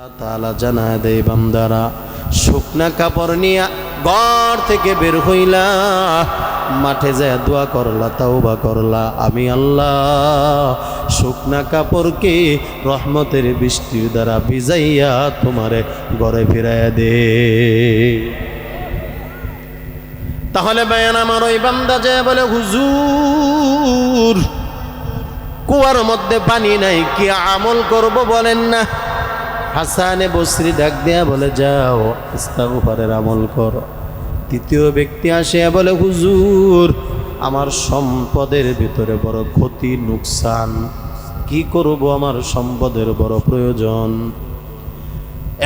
তাআলা জানায় দেই বান্দারা শুকনা কাপড় নিয়ে ঘর থেকে বের হইলা মাঠে যায় দোয়া করলা তাওবা করলা আমি আল্লাহ শুকনা কাপড়কে রহমতের বৃষ্টির দ্বারা ভিজাইয়া তোমারে ঘরে ফিরাইয়া দে। তাহলে বায়ান আমার ওই বান্দা যায় বলে হুজুর কুয়ার মধ্যে পানি নাই কি আমল করব বলেন না। হাসানে বসরি ডাক দেয়া বলে যাও ইস্তিগফারের আমল করো। তৃতীয় ব্যক্তি আসে বলে হুজুর আমার সম্পদের ভিতরে বড় ক্ষতি নুকসান, কি করব আমার সম্পদের বড় প্রয়োজন।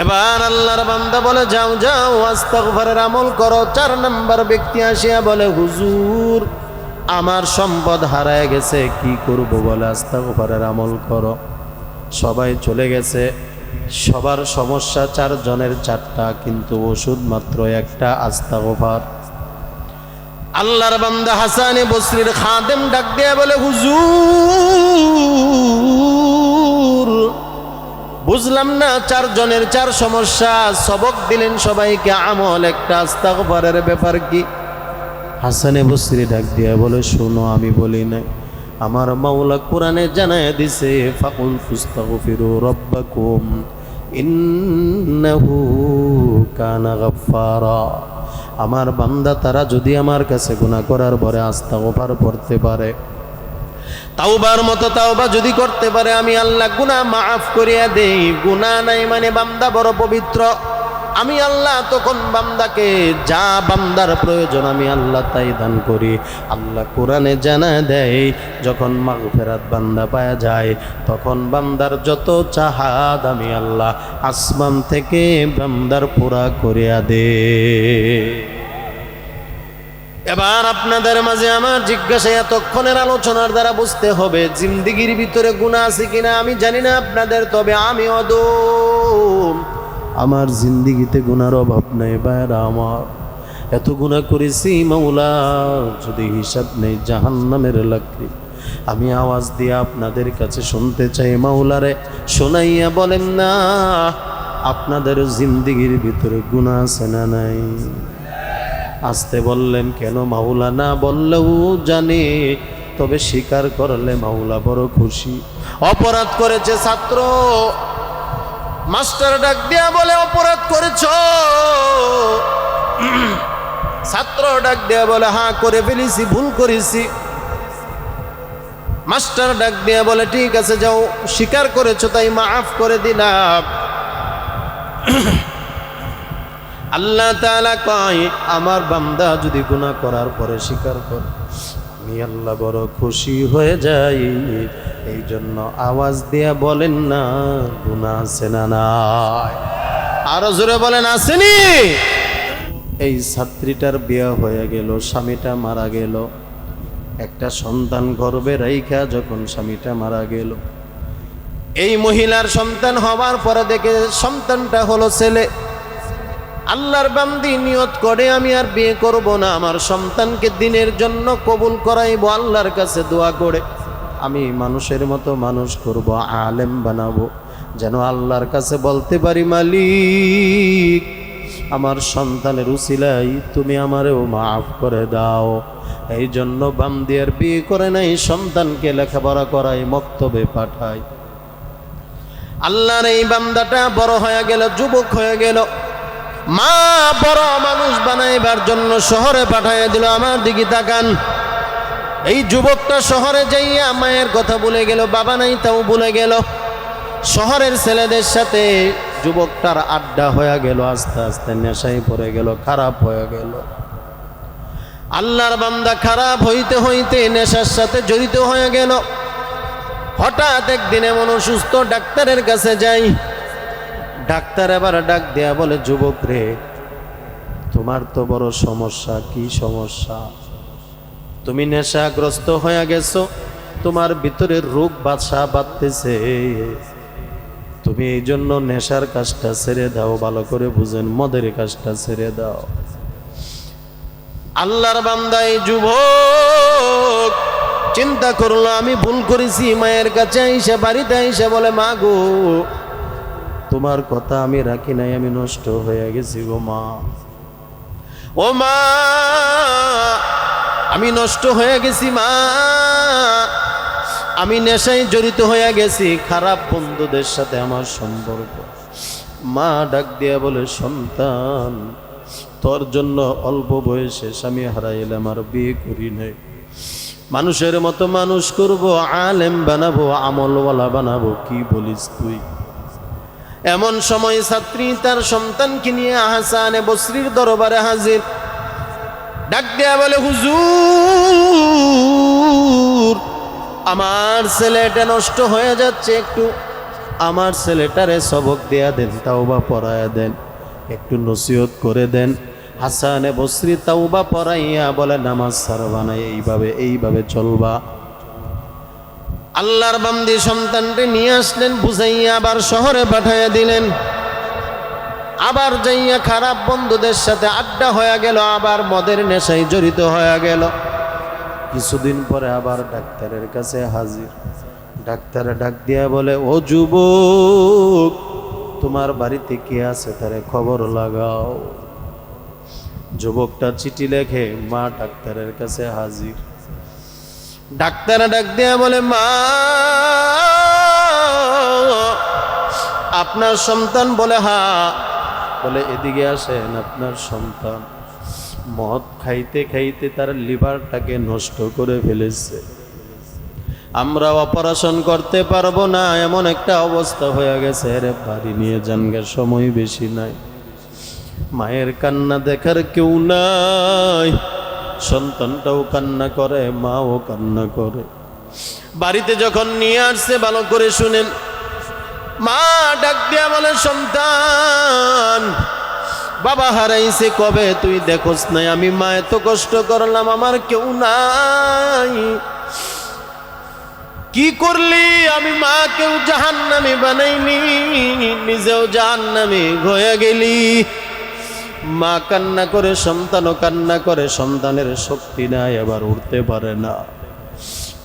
এবার আল্লাহর বান্দা বলে যাও যাও ইস্তিগফারের আমল করো। 4 নম্বর ব্যক্তি আসিয়া বলে হুজুর আমার সম্পদ হারায় গেছে, কি করব বলে ইস্তিগফারের আমল করো। সবাই চলে গেছে, সবার সমস্যা 4 জনের 4টা, কিন্তু ওষুধ মাত্র একটা ইস্তিগফার। আল্লাহর বান্দা হাসানে বসরির খাদেম ডাক দিয়ে বলে হুজুর বুঝলাম না 4 জনের 4 সমস্যা, সবক দিলেন সবাইকে আমল, একটা ইস্তিগফারের ব্যাপার কি? হাসানে বসরি ডাক দিয়ে বলে শোনো আমি বলি না, আমার মাওলা কোরআনে জানায় দিছে ফাকুল তুস্তাগফিরু রাব্বাকুম ইন্নাহু কানা গাফফারা। আমার বান্দা তারা যদি আমার কাছে গুনাহ করার পরে ইস্তিগফার করতে পারে, তাওবার মতো তাওবা যদি করতে পারে, আমি আল্লাহ গুনাহ মাফ করিয়া দেই। গুনাহ নাই মানে বান্দা বড় পবিত্র, আমি আল্লাহ তখন বান্দাকে যা বান্দার প্রয়োজন আমি আল্লাহ তাই দান করি। আল্লাহ কোরআনে জানা দেয় যখন মাগফিরাত বান্দা পাওয়া যায় তখন বান্দার যত চাহাত আমি আল্লাহ আসমান থেকে বান্দার পুরা করিয়া দে। এবার আপনাদের মাঝে আমার জিজ্ঞাসা, এতক্ষণের আলোচনার দ্বারা বুঝতে হবে জিন্দেগির ভিতরে গুনাহ আছে কিনা আমি জানি না আপনাদের, তবে আমি অদম, আমার জিন্দেগিতে গুনার অভাব নাই। ভাইরা আমার এত গুনাহ করেছি মাওলা, যদি হিসাব নেই জাহান্নামের লাকড়ি। আমি আওয়াজ দিয়ে আপনাদের কাছে শুনতে চাই, মাওলারে শোনাইয়া বলেন না আপনাদের জিন্দেগির ভিতরে গুনাহ আছে না নাই? আসতে বললেন কেন? মাওলা না বললেও জানে, তবে স্বীকার করলে মাওলা বড় খুশি। অপরাধ করেছে ছাত্র, মাস্টার ডাক দিয়া বলে অপরাধ করেছ? ছাত্র ডাক দিয়া বলে হ্যাঁ করে ফেলেছি, ভুল করেছি। মাস্টার ডাক দিয়া বলে ঠিক আছে যাও, স্বীকার করেছো তাই মাফ করে দিলাম। আল্লাহ তাআলা কয় আমার বান্দা যদি গুনাহ করার পরে স্বীকার করে আমি আল্লাহ বড় খুশি হয়ে যাই। এই জন্য আওয়াজ দিয়া বলেন না গুনাহ আছে না নাই? আরো জোরে বলেন আসেনি? এই ছাত্রীটার বিয়ে হয়ে গেল, স্বামীটা মারা গেল, একটা সন্তান গর্ভে রাইখা যখন স্বামীটা মারা গেল, এই মহিলার সন্তান হওয়ার পরে দেখে সন্তানটা হলো ছেলে। আল্লাহর বান্দি নিয়ত করে আমি আর বিয়ে করব না, আমার সন্তানকে দ্বীনের জন্য কবুল করাইব। আল্লাহর কাছে দোয়া করে আমি মানুষের মতো মানুষ করব, আলেম বানাবো, যেন আল্লাহর কাছে বলতে পারি মালিক আমার সন্তানের উসিলাই তুমি আমারেও মাফ করে দাও। এই জন্য বান্দি আর বিয়ে করে নাই, সন্তানকে লেখাপড়া করাই, মক্তবে পাঠাই। আল্লাহর এই বান্দাটা বড় হয়ে গেল, যুবক হয়ে গেল, মা বড় মানুষ বানাইবার জন্য শহরে পাঠাইয়া দিল। আমার দিকে তাকান, এই যুবকটা শহরে যাইয়া মায়ের কথা ভুলে গেল, বাবা নাই তাও ভুলে গেল। শহরের ছেলেদের সাথে যুবকটার আড্ডা হয়ে গেল, আস্তে আস্তে নেশায় পড়ে গেল, খারাপ হয়ে গেল। আল্লাহর বান্দা খারাপ হইতে হইতে নেশার সাথে জড়িত হয়ে গেল। হঠাৎ একদিন এমন অসুস্থ, ডাক্তারের কাছে যাই। ডাক্তার এবার ডাক দেয়া বলে যুবক রে তোমার তো বড় সমস্যা। কি সমস্যা? তুমি নেশাগ্রস্ত হয়ে গেছো, তোমার ভিতরে রোগ বাসা বাঁধতেছে, তুমি এই জন্য নেশার কাজটা ছেড়ে দাও। ভালো করে বুঝেন, মদের কাজটা ছেড়ে দাও। আল্লাহর বান্দা এই যুবক চিন্তা করলো আমি ভুল করেছি। মায়ের কাছে আইসা, বাড়িতে আইসা বলে মা গো তোমার কথা আমি রাখি নাই, আমি নষ্ট হয়ে গেছি গো মা। ও মা, আমি নষ্ট হয়ে গেছি মা, আমি নেশায় জড়িত হয়ে গেছি, খারাপ বন্ধুদের সাথে আমার সম্পর্ক। মা ডাক দিয়া বলে, সন্তান, তোর জন্য অল্প বয়সে স্বামী হারাইলাম, আর বিয়ে করি নাই। মানুষের মতো মানুষ করব, আলেম বানাবো, আমলওয়ালা বানাবো, কি বলিস তুই? এমন সময় ছাত্রী তার সন্তানকে নিয়ে হাসানে বসরির দরবারে হাজির। ডাক দেয়া বলে, হুজুর, আমার ছেলেটা নষ্ট হয়ে যাচ্ছে, একটু আমার ছেলেটারে সবক দেয়া দেন, তাওবা পড়ায়া দেন, একটু নসিহত করে দেন। হাসানে বসরি তাওবা পড়াইয়া বলে, নামাজ ছাড়বা না, এইভাবে চলবা। আল্লাহর বান্দি সন্তানকে নিয়ে আসলেন, বুঝাইয়া আবার শহরে পাঠাইয়া দিলেন। আবার যাইয়া খারাপ বন্ধুদের সাথে আড্ডা হয়ে গেল, আবার মদের নেশায় জড়িত হয়ে গেল। কিছুদিন পরে আবার ডাক্তারের কাছে হাজির। ডাক্তারে ডাক দিয়া বলে, ও যুবক, তোমার বাড়িতে কে আছে তারে খবর লাগাও। যুবকটা চিঠি লেখে, মা ডাক্তারের কাছে হাজির। ডাক্তার ডাক দিয়া বলে, মা, আপনার সন্তান? বলে, হ্যাঁ। বলে, এদিকে আসেন, আপনার সন্তান মদ খাইতে খাইতে তার লিভারটাকে নষ্ট করে ফেলেছে, আমরা অপারেশন করতে পারবো না, এমন একটা অবস্থা হয়ে গেছে, রে বাড়ি নিয়ে যানগে, সময় বেশি নাই। মায়ের কান্না দেখার কেউ নাই, সন্তানটাও কান্না করে, মাও কান্না করে। বাড়িতে যখন নিয়ে আসছে, ভালো করে শুনেন, মা ডাক দিয়া বলে, সন্তান, বাবা হারাইছে কবে, তুই দেখোস নাই? আমি মা এত কষ্ট করলাম, আমার কেউ নাই, কি করলি? আমি মা কেউ জাহান্নামী বানাইনি, নিজেও জাহান্নামী হয়ে গেলি। মা কান্না করে, সন্তানও কান্না করে, সন্তানের শক্তি নাই, এবার উঠতে পারে না।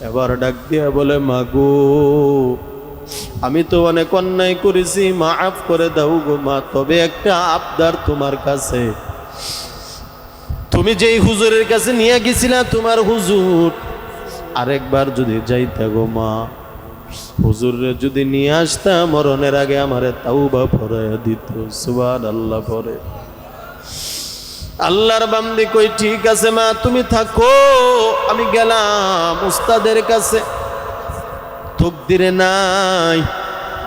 এবার ডাক দিয়া বলে, মাগো, আমি তো অনেক অন্যায় করেছি, মাফ করে দাও গো মা, তবে একটা আবদার তোমার কাছে। তুমি যেই হুজুরের কাছে নিয়ে গেছিলা, তোমার হুজুর আরেকবার যদি যাইতা গো মা, হুজুরে যদি নিয়ে আসতা, মরণের আগে আমারে তাওবা পড়াইয়া দিত। সুবহানাল্লাহ পড়ে। আল্লাহর বান্দি কই, ঠিক আছে মা, তুমি থাকো, আমি গেলাম উস্তাদের কাছে। তকদিরে নাই,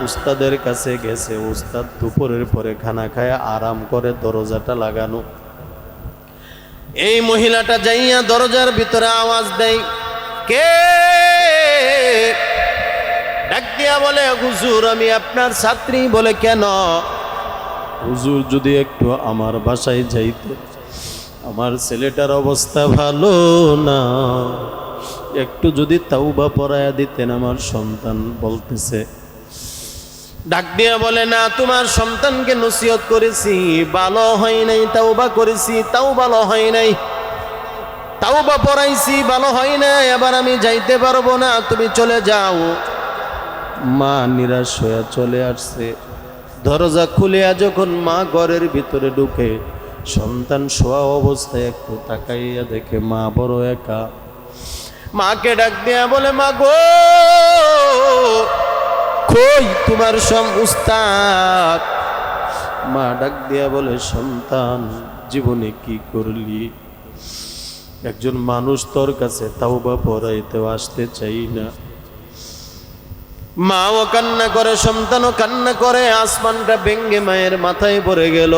উস্তাদের কাছে গেছে। উস্তাদ দুপুরের পরে খানা খায় আরাম করে, দরজাটা লাগানো। এই মহিলাটা যাইয়া দরজার ভিতরে আওয়াজ দেয়, কে? ডাক দিয়া বলে, হুজুর, আমি আপনার ছাত্রী। বলে, কেন? হুজুর, যদি একটু আমার বাসায় যাইতে, আমার ছেলেটার অবস্থা ভালো না, একটু যদি তাওবা পড়ায়া দিতেন, আমার সন্তান বলতেছে। ডাক দিয়া বলে, না, তোমার সন্তানকে নসিহত করেছি, ভালো হয় নাই, তাওবা করেছি, তাও ভালো হয় নাই, তাওবা পড়াইছি, ভালো হয় না, এবার আমি যাইতে পারবো না, তুমি চলে যাও। মা নিরাশ হয়ে চলে আসছে। দরজা খুলিয়া যখন মা ঘরের ভিতরে ঢুকে, সন্তান শোয়া অবস্থায় একটু তাকাইয়া দেখে মা বড় একা। মাকে ডাক দিয়া বলে, মা গো, কই তোমার উস্তাদ? মা ডাক দিয়া বলে, সন্তান, জীবনে কি করলি? একজন মানুষ তোর কাছে তাওবা পড়াইতে আসতে চাই না। মাও কান্না করে, সন্তানও কান্না করে, আসমানটা ভেঙ্গে মায়ের মাথায় পড়ে গেল।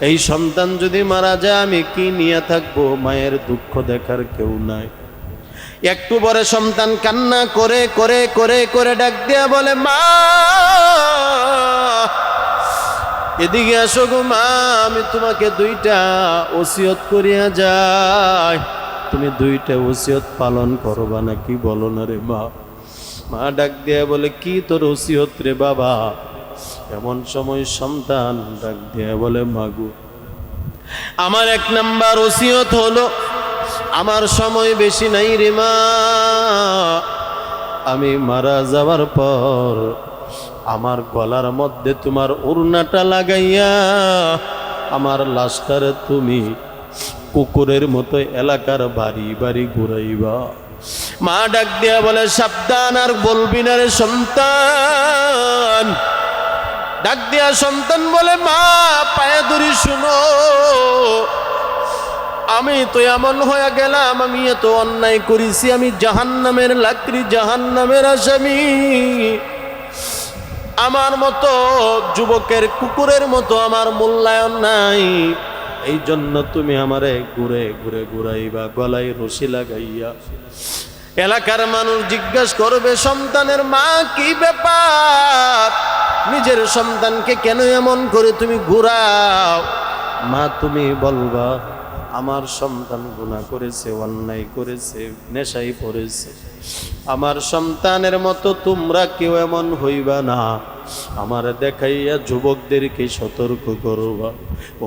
এই সন্তান যদি মারা যায়, আমি কি নিয়ে থাকবো? মায়ের দুঃখ দেখার কেউ নাই। একটু পরে সন্তান কান্না করে করে করে করে ডাক দিয়া বলে, মা, এদিকে আসো গো মা, আমি তোমাকে দুইটা ওসিয়ত করিয়া যাই, তুমি দুইটা ওসিয়ত পালন করবা নাকি? বলো না রে মা। মা ডাক দিয়া বলে, কি তোর ওসিয়ত রে বাবা? এমন সময় সন্তান ডাক দিয়া বলে, মাগো, আমার এক নাম্বার ওসিয়ত হলো, আমার সময় বেশি নাই রে মা, আমি মারা যাওয়ার পর আমার গলার মধ্যে তোমার ওড়নাটা লাগাইয়া আমার লাশটারে তুমি কুকুরের মতো এলাকার বাড়ি বাড়ি ঘুরাইবা। মা ডাক দিয়া বলে, সাবধান, আর বলবি না রে সন্তান। ডাক দিয়া সন্তান বলে, মা পায়ে ধরি শুনো, আমি তো এমন হয়ে গেলাম, আমি এত অন্যায় করেছি, আমি জাহান্নামের লাকড়ি, জাহান্নামের আসামি। আমার মতো যুবকের কুকুরের মতো আমার মূল্যায়ন নাই, এই জন্য তুমি আমারে ঘুরে ঘুরে ঘুরাইবা গলায় রশি লাগাইয়া। এলাকার মানুষ জিজ্ঞাসা করবে, সন্তানের মা কি ব্যাপার, নিজের সন্তানকে কেন এমন করে তুমি ঘুরাও? মা তুমি বলবা, আমার সন্তান গুনাহ করেছে, অন্যায় করেছে, নেশায় পড়েছে। আমার সন্তানের মতো তোমরা কেউ এমন হইবা না। আমার দেখাইয়া যুবকদেরকে সতর্ক করবা।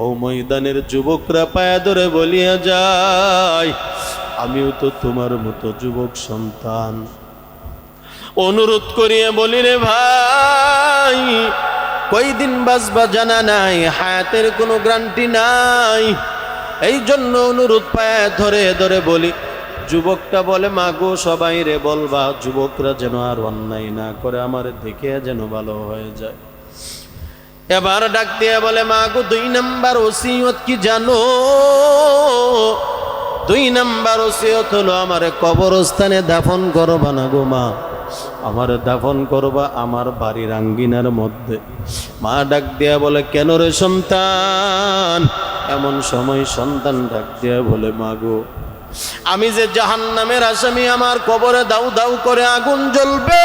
ও ময়দানের যুবকরা পায়ে ধরে বলিয়া যায়, আমিও তো তোমার মতো যুবক সন্তান। অনুরোধ করিয়া বলি, রে ভাই, কয়দিন বাঁচবা জানা নাই, হায়াতের কোনো গ্যারান্টি নাই, এই জন্য অনুরোধ পায়ে ধরে ধরে বলি। যুবকটা বলে, মাগো সবাই রে বলবা, যুবকরা যেন আর অন্যায় না করে, আমার দেখে যেন ভালো হয়ে যায়। এবার ডাক দিয়ে বলে, মাগো 2 নাম্বার ওসিয়ত কি জানো? 2 নাম্বার ওসিয়ত হলো, আমারে কবরস্থানে দাফন করবা না গো মা, আমার দাফন করবা আমার বাড়ির আঙ্গিনার মধ্যে। মা ডাক দিয়া বলে, কেন রে সন্তান? এমন সময় সন্তান ডাক দিয়া বলে, মাগো আমি যে জাহান্নামের আসামি, আমার কবরে দাউ দাউ করে আগুন জ্বলবে,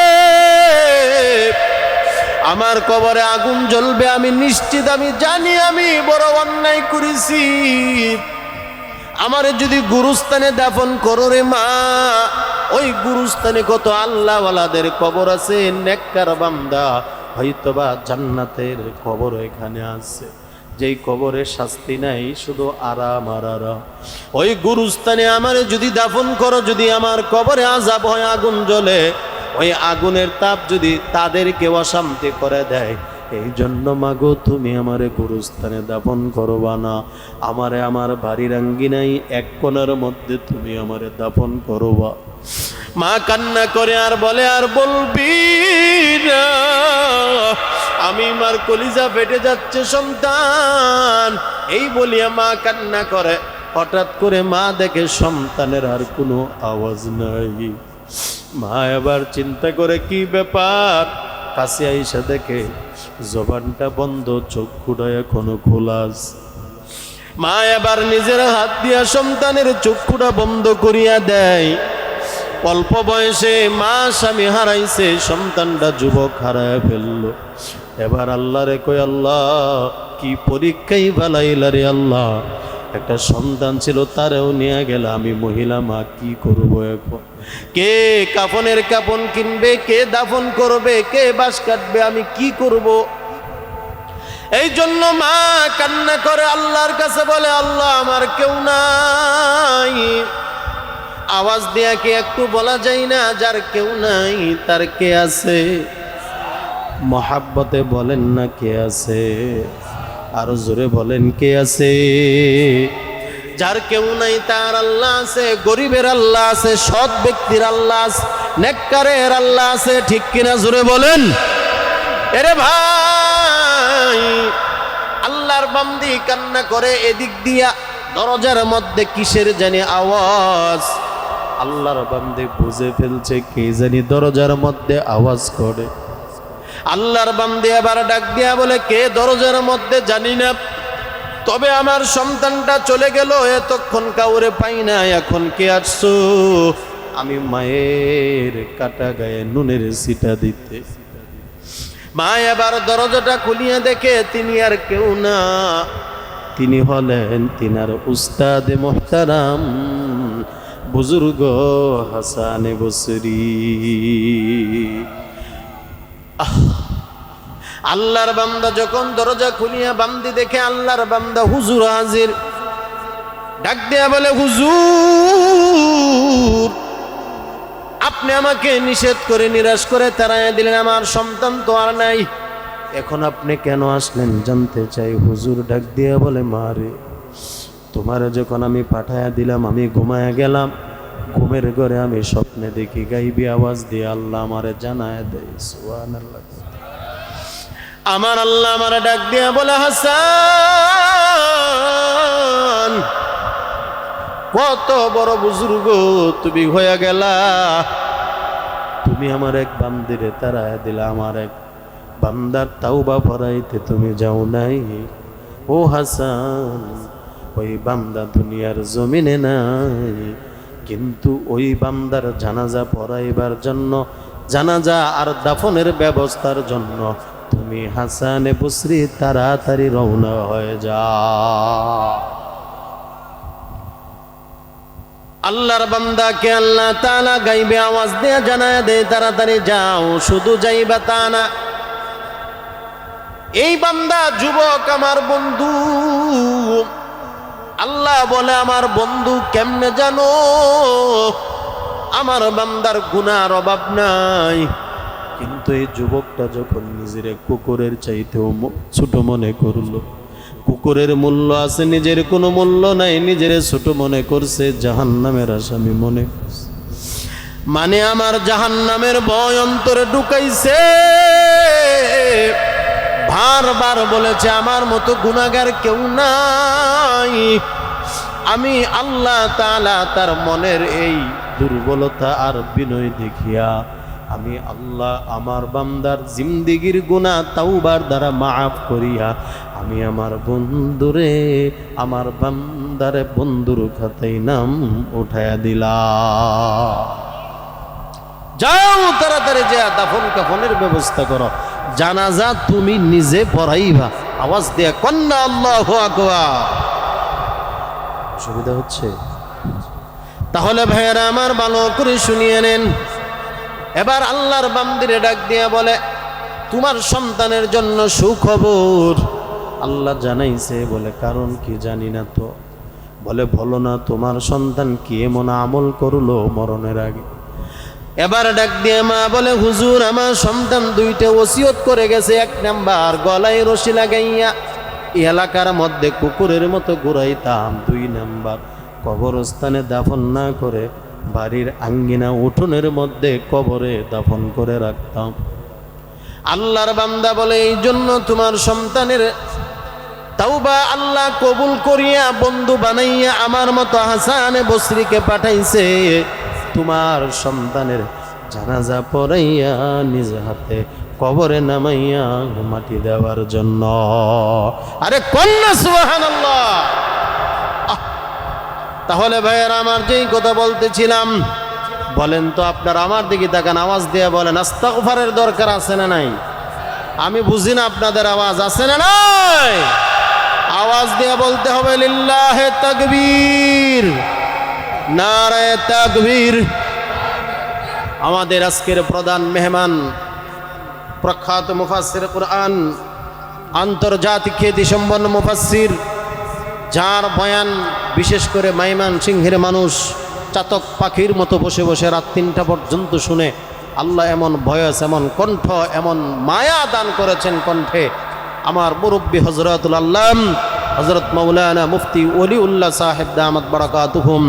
আমার কবরে আগুন জ্বলবে, আমি নিশ্চিত, আমি জানি আমি বড় অন্যায় করেছি। আমারে যদি গুরুস্থানে দাফন করো রে মা, ওই গুরুস্থানে কত আল্লাহওয়ালাদের কবর আছে, নেককার বান্দা, হয়তোবা জান্নাতের কবর এখানে আছে, যেই কবরে শাস্তি নাই, শুধু আরাম আর আরাম। ওই গুরুস্থানে আমারে যদি দাফন করো, যদি আমার কবরে আযাব হয়, আগুন জ্বলে, ওই আগুনের তাপ যদি তাদেরকে অশান্তি করে দেয়, এই জন্য মাগো তুমি আমারে গুরুস্থানে দাফন করবা না, আমারে আমার বাড়ির আঙ্গিনায় এক কোণার মধ্যে তুমি আমারে দাফন করবা। মা কান্না করে আর বলে, আর বলবি না, আমি মার কলিজা ফেটে যাচ্ছে সন্তান। এই বলিয়া মা কান্না করে। হঠাৎ করে মা দেখে সন্তানের আর কোনো আওয়াজ নাই। মা এবার চিন্তা করে কি ব্যাপার, কাছে আইসা দেখে জবানটা বন্ধ, চক্ষুটা এখনো খোলা আছে। মা এবার নিজের হাত দিয়া সন্তানের চক্ষুটা বন্ধ করিয়া দেয়। অল্প বয়সে মা স্বামী হারাইছে, সন্তানটা যুবক হারায় ফেললো। এবার আল্লাহরে কই, আল্লাহ কি পরীক্ষাই বালাইলা রে আল্লাহ, একটা সন্তান ছিল তারেও নিয়ে গেল, আমি মহিলা মা কি করব এখন? কে কাফনের কাফন কিনবে, কে দাফন করবে, কে বাঁশ কাটবে, আমি কি করব? এই জন্য মা কান্না করে আল্লাহর কাছে বলে, আল্লাহ আমার কেউ নাই। আওয়াজ দিয়া কি একটু বলা যায় না, যার কেউ নাই তার কে আছে? মহাব্বতে বলেন না কে আছে, আরো জোরে বলেন কে আছে? যার কেউ নাই তার আল্লাহ আছে, গরিবের আল্লাহ আছে, সৎ ব্যক্তির আল্লাহ আছে, নেককারের আল্লাহ আছে, ঠিক কিনা জোরে বলেন? এরে ভাই, আল্লাহর বান্দি কান্না করে, এদিক দিয়া দরজার মধ্যে কিসের জানি আওয়াজ। আল্লাহর বান্দি বুঝে ফেলছে কে জানি দরজার মধ্যে আওয়াজ করে। আল্লাহর বান্দি আবার ডাক দিয়া বলে, কে দরজার মধ্যে জানি না, তবে আমার সন্তানটা চলে গেল, এতক্ষণ কাউরে পাই না, এখন কে আসছো? আমি মায়ের কাটা গায়ে নুনের ছিটা দিতে। মা এবার দরজাটা খুলিয়া দেখে তিনি আর কেউ না, তিনি হলেন তিনার উস্তাদ মোহতারাম বুজুর্গ হাসানে বসরি। আল্লাহর বান্দা যখন দরজা খুলিয়া বান্দি দেখে আল্লাহর বান্দা হুজুর হাজির, ডাক দেয়া বলে, হুজুর আপনি আমাকে নিষেধ করে নিরাশ করে তাড়াইয়া দিলেন, আমার সন্তান তো আর নাই, এখন আপনি কেন আসলেন জানতে চাই। হুজুর ডাক দিয়ে বলে, মা রে, তোমারে যখন আমি পাঠাইয়া দিলাম, আমি ঘুমায়া গেলাম, ঘুমের ঘরে আমি স্বপ্নে দেখি গাইবি আওয়াজ দিয়ে আল্লাহ আমারে জানায় দেয়। সুবহানাল্লাহ। আমার আল্লাহ আমারে ডাক দিয়ে বলে, হাসান, কত বড় বুজুর্গ তুমি হয়ে গেলা, তুমি আমার এক বান্দিরে তাড়ায় দিলা, আমার এক বান্দার তাওবা পড়াইতে তুমি যাও নাই। ও হাসান, ওই বান্দা দুনিয়ার জমিনে নাই, কিন্তু ওই বান্দার জানাজা পড়াইবার জন্য, জানাজা আর দাফনের ব্যবস্থার জন্য তুমি হাসানে বসরি তাড়াতাড়ি রওনা হয়ে যাও। আল্লাহর বান্দাকে আল্লাহ তাআলা গাইবে আওয়াজ দিয়ে জানায় দেয়, তাড়াতাড়ি যাও। শুধু যাইবা তা না, এই বান্দা যুবক আমার বন্ধু, আল্লাহ বলে আমার বন্ধু কেমনে জানো, আমার বান্দার গুনার অভাব নাই, কিন্তু এই যুবকটা যখন নিজের কুকুরের চাইতেও ছোট মনে করলো, কুকুরের মূল্য আছে, নিজের কোনো মূল্য নাই, নিজের ছোট মনে করছে, জাহান্নামের আসামি মনে করছে। মানে আমার জাহান্নামের ভয় অন্তরে ঢুকাইছে, বারবার বলেছে আমার মতো গুনাহগার কেউ নাই। আমি আল্লাহ তাআলা তার মনের এই দুর্বলতা আর বিনয় দেখিয়া আমি আল্লাহ আমার বান্দার জিন্দেগীর গুনাহ তাওবার দ্বারা মাফ করিয়া আমি আমার বন্ধুরে, আমার বান্দারে বন্ধুর খাতায় নাম উঠায়া দিলাম। যাও তাড়াতাড়ি যা দাফন কাফনের ব্যবস্থা করো, জানাজা তুমি নিজে পড়াইবা। আওয়াজ দিয়া কন্যা আল্লাহু আকবার। সুবিধা হচ্ছে? তাহলে ভাইয়েরা আমার ভালো করে শুনিয়ে নেন। এবার আল্লাহর বান্দিরে ডাক দিয়ে বলে, তোমার সন্তানের জন্য সুখবর আল্লাহ জানাইছে। বলে কারণ কি জানি না তো। বলে বলো না, তোমার সন্তান কি এমন আমল করলো মরণের আগে। এবার ডাক দিয়ে মা বলে, হুজুর আমার সন্তান দুইটা ওসিয়ত করে গেছে। এক নাম্বার, গলায় রশি লাগাইয়া এলাকার মধ্যে কুকুরের মতো ঘুরাইতাম। 2 নাম্বার, কবরস্থানে দাফন না করে বাড়ির আঙ্গিনা উঠোনের মধ্যে কবরে দাফন করে রাখতাম। আল্লাহর বান্দা বলে, এই জন্য তোমার সন্তানের তাওবা আল্লাহ কবুল করিয়া বন্ধু বানাইয়া আমার মতো হাসানে বসরিকে পাঠাইছে তোমার সন্তানের জানাজা পড়াইয়া নিজ হাতে কবরে নামাইয়া মাটি দেওয়ার জন্য। আরে কন্যা সুবহানাল্লাহ। তাহলে ভাইয়েরা আমার যেই কথা বলতেছিলাম, বলেন তো আপনার আমার দিকে তাকান, আওয়াজ দিয়ে বলেন আস্তাগফারের দরকার আছে না নাই? আমি বুঝি না আপনাদের আওয়াজ আছে না নাই? আওয়াজ দিয়ে বলতে হবে লিল্লাহে তাকবীর, নারায়ে তাকবীর। আমাদের আজকের প্রধান মেহমান, প্রখ্যাত মুফাসসির কুরআন, আন্তর্জাতিক খ্যাতিসম্পন্ন মুফাসসির, যার বয়ান বিশেষ করে মাইমান সিংহের মানুষ চাতক পাখির মতো বসে বসে রাত 3টা পর্যন্ত শুনে আল্লাহ এমন ভয়েস, এমন কণ্ঠ, এমন মায়া দান করেছেন কণ্ঠে। আমার মুরব্বী হযরতুল আল্লাম হযরত মাওলানা মুফতি ওলিউল্লাহ সাহেব দামাত বারাকাতুহুম,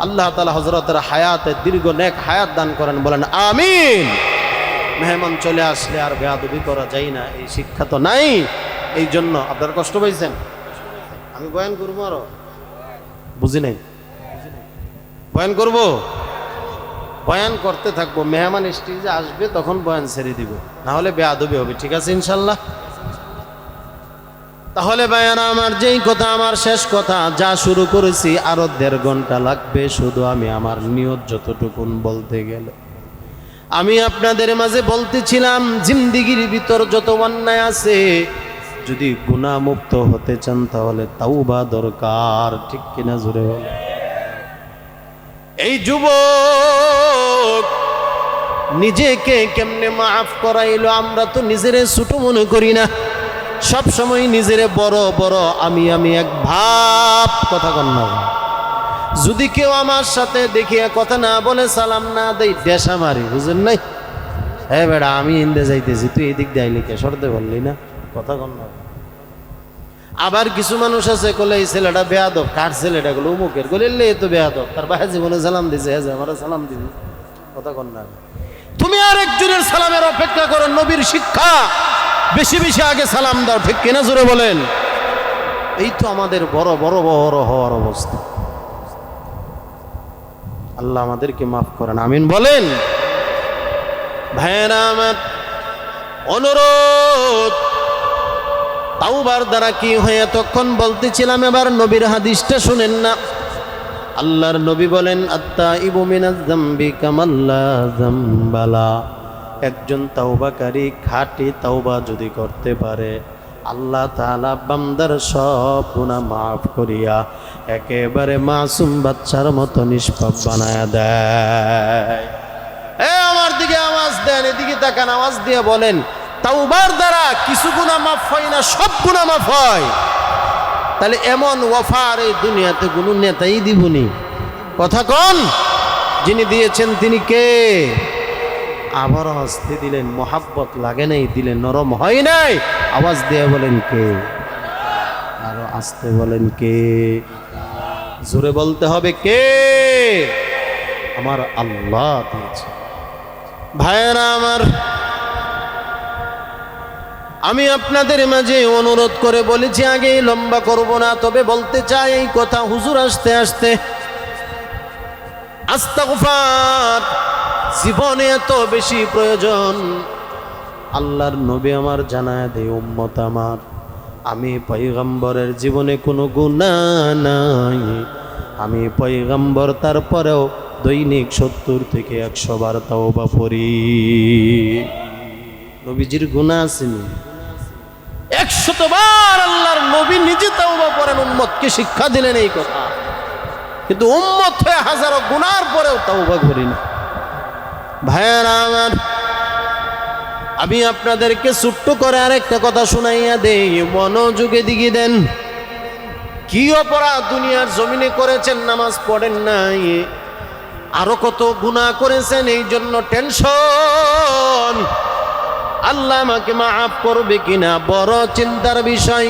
আল্লাহ তাআলা হযরতের হায়াতে দীর্ঘ নেক হায়াত দান করেন, বলেন আমিন। মেহমান চলে আসলে আর বেয়াদবি করা যায় না, এই শিক্ষা তো নাই। এই জন্য আপনারা কষ্ট পাইছেন। আমি বয়ান করবো, আরো বুঝি নাই, বয়ান করব, বয়ান করতে থাকবো। মেহমান স্টেজে আসবে তখন বয়ান ছেড়ে দিব, না হলে বেয়াদবি হবে। ঠিক আছে ইনশাল্লাহ? তাহলে বয়ান আমার যেই কথা, আমার শেষ কথা, যা শুরু করেছি আরো 1.5 ঘন্টা লাগবে শুধু আমি আমার নিয়ত যতটুকুন বলতে গেলে। আমি আপনাদের মাঝে বলতেছিলাম, জিন্দেগির ভিতর যত অন্যায় আছে, যদি গুনাহ মুক্ত হতে চান তাহলে তাওবা দরকার। ঠিক কিনা জোরে বলে? এই যুবক নিজেকে কেমনে মাফ করাইলো? আমরা তো নিজেরে ছোট মনে করি না, সব সময় নিজেরে বড় বড়, আমি এক ভাব, কথা কন না, যদি কেউ আমার সাথে দেখিয়া কথা না বলে সালাম না দেই দেশা মারি, বুঝেন নাই? হ্যাঁ বেড়া, আমি ইন্দে যাইতেছি, তুই এদিক দিয়ে আইলি কে? সরতে বললি না, কথা কন না। আবার কিছু মানুষ আছে কলে এই ছেলেটা বেয়াদব। কার ছেলেটা? গুলো উমুকের। বলে এ তো বেয়াদব, তার ভাই জীবনে সালাম দিছে, হ্যাঁ আমার সালাম দিবি, কথা কন না। তুমি আর একজনের সালামের অপেক্ষা করো, নবীর শিক্ষা, বেশি বেশি আগে সালাম দাও, ঠিক কিনা জোরে বলেন? এই তো আমাদের বড় বড় বড় হওয়ার অবস্থা। আল্লাহ আমাদেরকে মাফ করেন, আমিন বলেন। ভাইয়েরা আমার, অনুরোধ, তাওবার দ্বারা কি হয়ে তখন বলতেছিলাম, এবার নবীর হাদিসটা শুনেন না। আল্লাহর নবী বলেন, আত্তাইবু মিনাজ যামবি কামাল্লা যামবালা। একজন তাওবাকারী খাঁটি তাওবা যদি করতে পারে, আল্লাহ তাআলা বান্দার সব গুনাহ মাফ করিয়া একেবারে মাসুম বাচ্চার মতো নিষ্পাপ বানায়া দেয়। আমার দিকে আওয়াজ দেন, এদিকে তাকান, আওয়াজ দিয়ে বলেন, তাওবার দ্বারা কিছু গুনাহ মাফ হয় না, সব গুনাহ মাফ হয়। তাহলে এমন ওয়াফার এই দুনিয়াতে কোনো নেতাই দিবনি, কথা কন। যিনি দিয়েছেন তিনি কে? আবার আসতে দিলেন, মোহাব্বত লাগে নাই, দিলেন নরম হয় নাই। আওয়াজ দিয়ে বলেন কে? আরো আসতে বলেন কে? জোরে বলতে হবে কে? আমার আল্লাহ দিয়েছে। ভাইয়েরা আমার, আমি আপনাদের মাঝে অনুরোধ করে বলেছি, আগে লম্বা করব না, তবে বলতে চাই এই কথা। হুজুর আসতে আসতে আস্তাগফার জীবনে এত বেশি প্রয়োজন। আল্লাহর নবী আমার জানায় দেয়, উম্মত আমার, আমি পয়গম্বরের জীবনে কোনো গুনাহ নাই। আমি পয়গম্বর, তারপরেও দৈনিক 70 থেকে 100 বার তাওবা পড়ি। নবীজির গুনাহ আসেনি? 100 বার আল্লাহর নবী নিজে তাওবা পড়েন, উম্মতকে শিক্ষা দিলেন এই কথা। কিন্তু উম্মত হয়ে হাজারো গুনার পরেও তাওবা করি না। ভাইয়েরা আমার, আমি আপনাদেরকে ছোট্ট করে আরেকটা কথা শুনাইয়া দেই, মনোযোগে দিকে দেন। কি অপরাধ দুনিয়ার জমিনে করেছেন? নামাজ পড়েন নাই, আরো কত গুনাহ করেছেন, এই জন্য টেনশন। আল্লাহ আমাকে মাফ করবে কিনা বড় চিন্তার বিষয়।